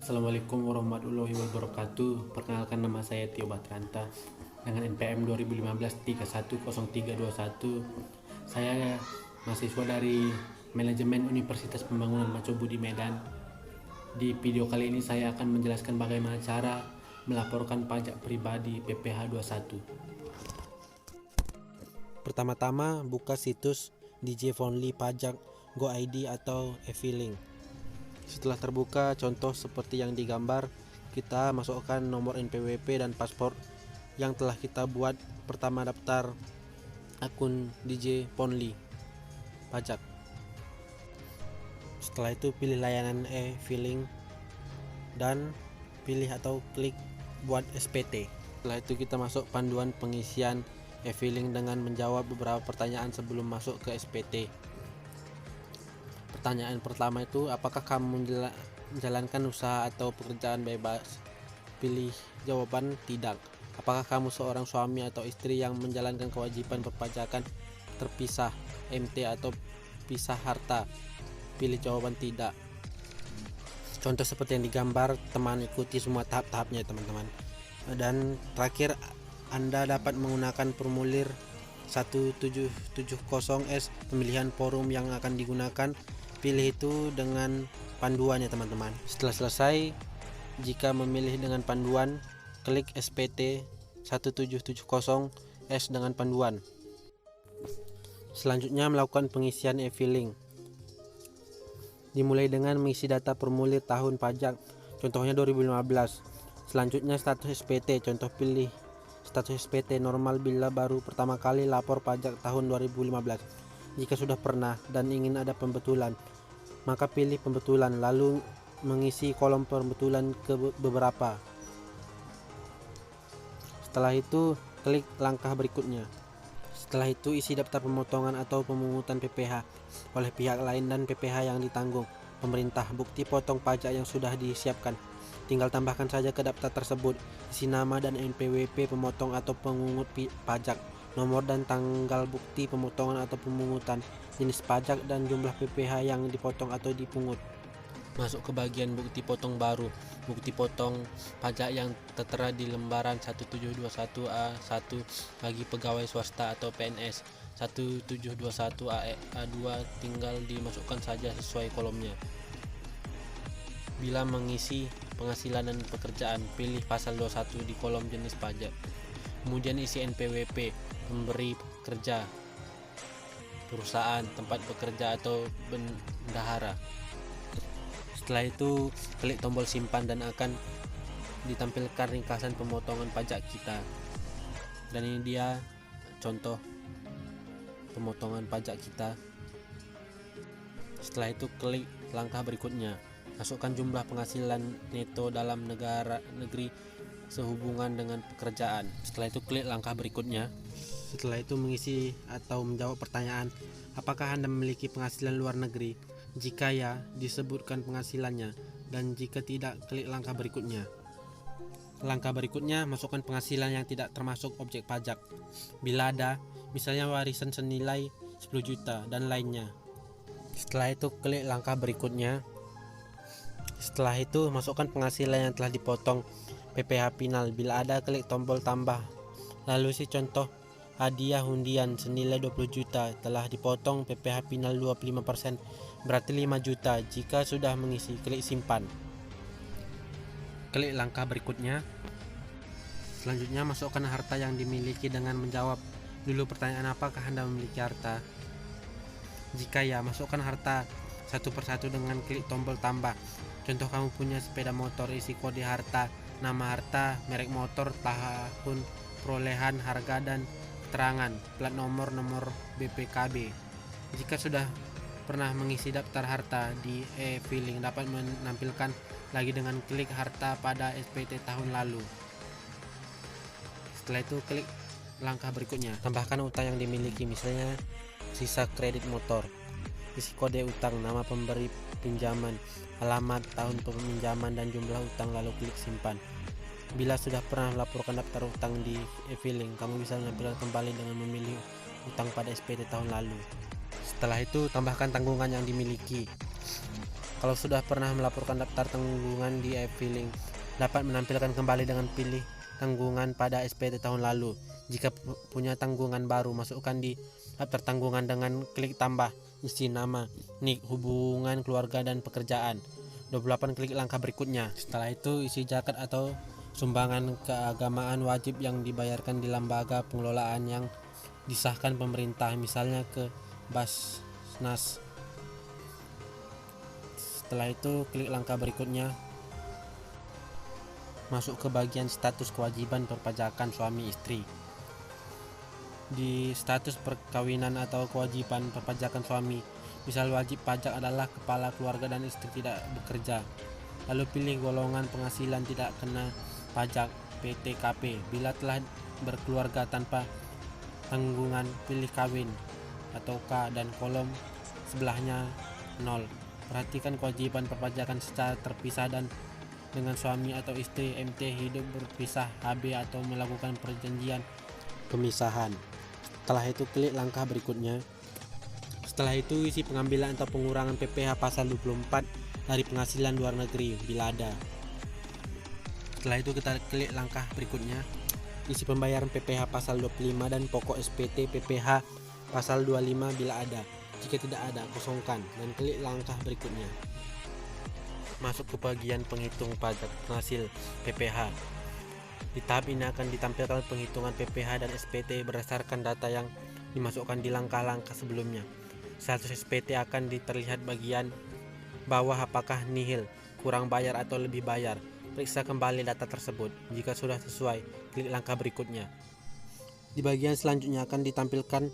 Assalamualaikum warahmatullahi wabarakatuh. Perkenalkan, nama saya Tio Batranta dengan NPM 2015-310321. Saya mahasiswa dari Manajemen Universitas Pembangunan Macobudi Medan. Di video kali ini saya akan menjelaskan bagaimana cara melaporkan pajak pribadi PPh 21. Pertama-tama buka situs DJ Fonly Pajak Go ID atau e-filing. Setelah terbuka contoh seperti yang digambar, kita masukkan nomor NPWP dan paspor yang telah kita buat pertama daftar akun DJ Fonly Pajak. Setelah itu pilih layanan e-filing dan pilih atau klik buat SPT. Setelah itu kita masuk panduan pengisian e-filing dengan menjawab beberapa pertanyaan sebelum masuk ke SPT. Pertanyaan pertama itu, apakah kamu menjalankan usaha atau pekerjaan bebas? Pilih jawaban tidak. Apakah kamu seorang suami atau istri yang menjalankan kewajiban perpajakan terpisah MT atau pisah harta? Pilih jawaban tidak. Contoh seperti yang digambar, teman ikuti semua tahap-tahapnya teman-teman. Dan terakhir, Anda dapat menggunakan formulir 1770S pemilihan forum yang akan digunakan. Pilih itu dengan panduan ya teman-teman. Setelah selesai, jika memilih dengan panduan, klik SPT 1770S dengan panduan. Selanjutnya melakukan pengisian e-filing. Dimulai dengan mengisi data formulir tahun pajak, contohnya 2015. Selanjutnya status SPT, contoh pilih status SPT normal bila baru pertama kali lapor pajak tahun 2015. Jika sudah pernah dan ingin ada pembetulan, maka pilih pembetulan, lalu mengisi kolom pembetulan ke beberapa. Setelah itu klik langkah berikutnya. Setelah itu isi daftar pemotongan atau pemungutan PPh oleh pihak lain dan PPh yang ditanggung pemerintah, bukti potong pajak yang sudah disiapkan. Tinggal tambahkan saja ke daftar tersebut isi nama dan NPWP pemotong atau pemungut pajak, nomor dan tanggal bukti pemotongan atau pemungutan, jenis pajak dan jumlah PPh yang dipotong atau dipungut. Masuk ke bagian bukti potong baru. Bukti potong pajak yang tertera di lembaran 1721A1 bagi pegawai swasta atau PNS. 1721A2 tinggal dimasukkan saja sesuai kolomnya. Bila mengisi penghasilan dan pekerjaan, pilih pasal 21 di kolom jenis pajak. Kemudian isi NPWP pemberi kerja, perusahaan, tempat bekerja atau bendahara. Setelah itu klik tombol simpan dan akan ditampilkan ringkasan pemotongan pajak kita. Dan ini dia contoh pemotongan pajak kita. Setelah itu klik langkah berikutnya. Masukkan jumlah penghasilan neto dalam negeri sehubungan dengan pekerjaan. Setelah itu klik langkah berikutnya. Setelah itu mengisi atau menjawab pertanyaan, apakah Anda memiliki penghasilan luar negeri? Jika ya, disebutkan penghasilannya, dan jika tidak, klik langkah berikutnya. Langkah berikutnya, masukkan penghasilan yang tidak termasuk objek pajak. Bila ada, misalnya warisan senilai 10 juta dan lainnya. Setelah itu klik langkah berikutnya. Setelah itu masukkan penghasilan yang telah dipotong PPh final. Bila ada, klik tombol tambah. Lalu isi contoh hadiah undian senilai 20 juta telah dipotong PPh final 25%, berarti 5 juta. Jika sudah mengisi, klik simpan. Klik langkah berikutnya. Selanjutnya masukkan harta yang dimiliki dengan menjawab dulu pertanyaan, apakah Anda memiliki harta? Jika ya, masukkan harta satu persatu dengan klik tombol tambah. Contoh, kamu punya sepeda motor, isi kode harta, nama harta, merek motor, tahun perolehan, harga dan keterangan, plat nomor, nomor BPKB. Jika sudah pernah mengisi daftar harta di e-filing, dapat menampilkan lagi dengan klik harta pada SPT tahun lalu. Setelah itu klik langkah berikutnya. Tambahkan utang yang dimiliki, misalnya sisa kredit motor. Isi kode utang, nama pemberi pinjaman, alamat, tahun peminjaman dan jumlah utang, lalu klik simpan. Bila sudah pernah melaporkan daftar utang di e-filing, kamu bisa menampilkan kembali dengan memilih utang pada SPT tahun lalu. Setelah itu tambahkan tanggungan yang dimiliki. Kalau sudah pernah melaporkan daftar tanggungan di e-filing, dapat menampilkan kembali dengan pilih tanggungan pada SPT tahun lalu. Jika punya tanggungan baru, masukkan di daftar tanggungan dengan klik tambah, isi nama, nik, hubungan keluarga dan pekerjaan. 28 klik langkah berikutnya. Setelah itu isi zakat atau sumbangan keagamaan wajib yang dibayarkan di lembaga pengelolaan yang disahkan pemerintah, misalnya ke Basnas. Setelah itu klik langkah berikutnya, masuk ke bagian status kewajiban perpajakan suami istri. Di status perkawinan atau kewajiban perpajakan suami, misal wajib pajak adalah kepala keluarga dan istri tidak bekerja. Lalu pilih golongan penghasilan tidak kena pajak PTKP. Bila telah berkeluarga tanpa tanggungan, pilih kawin atau K dan kolom sebelahnya 0. Perhatikan kewajiban perpajakan secara terpisah dan dengan suami atau istri, MT hidup berpisah, HB atau melakukan perjanjian pemisahan. Setelah itu klik langkah berikutnya. Setelah itu isi pengambilan atau pengurangan PPh pasal 24 dari penghasilan luar negeri bila ada. Setelah itu kita klik langkah berikutnya, isi pembayaran PPh pasal 25 dan pokok SPT PPh pasal 25 bila ada. Jika tidak ada, kosongkan dan klik langkah berikutnya. Masuk ke bagian penghitung pajak penghasil PPh. Di tahap ini akan ditampilkan penghitungan PPh dan SPT berdasarkan data yang dimasukkan di langkah-langkah sebelumnya. Status SPT akan terlihat bagian bawah apakah nihil, kurang bayar atau lebih bayar. Periksa kembali data tersebut. Jika sudah sesuai, klik langkah berikutnya. Di bagian selanjutnya akan ditampilkan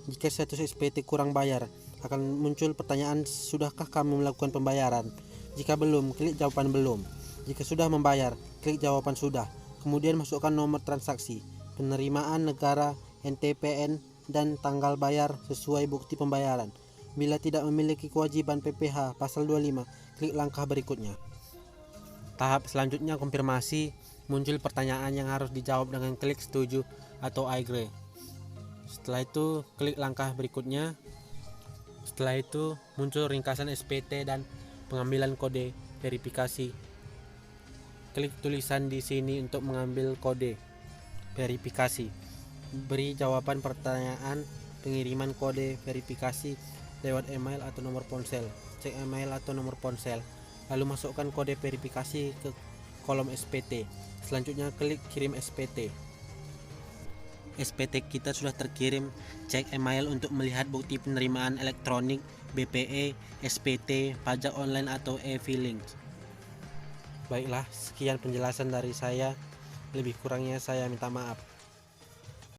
jika status SPT kurang bayar, akan muncul pertanyaan, sudahkah kamu melakukan pembayaran? Jika belum, klik jawaban belum. Jika sudah membayar, klik jawaban sudah. Kemudian masukkan nomor transaksi, penerimaan negara, NTPN, dan tanggal bayar sesuai bukti pembayaran. Bila tidak memiliki kewajiban PPh pasal 25, klik langkah berikutnya. Tahap selanjutnya konfirmasi, muncul pertanyaan yang harus dijawab dengan klik setuju atau I agree. Setelah itu klik langkah berikutnya. Setelah itu muncul ringkasan SPT dan pengambilan kode verifikasi. Klik tulisan di sini untuk mengambil kode verifikasi. Beri jawaban pertanyaan pengiriman kode verifikasi lewat email atau nomor ponsel. Cek email atau nomor ponsel, lalu masukkan kode verifikasi ke kolom SPT. Selanjutnya klik kirim SPT. SPT kita sudah terkirim. Cek email untuk melihat bukti penerimaan elektronik, BPE, SPT, pajak online atau e-filing. Baiklah, sekian penjelasan dari saya. Lebih kurangnya saya minta maaf.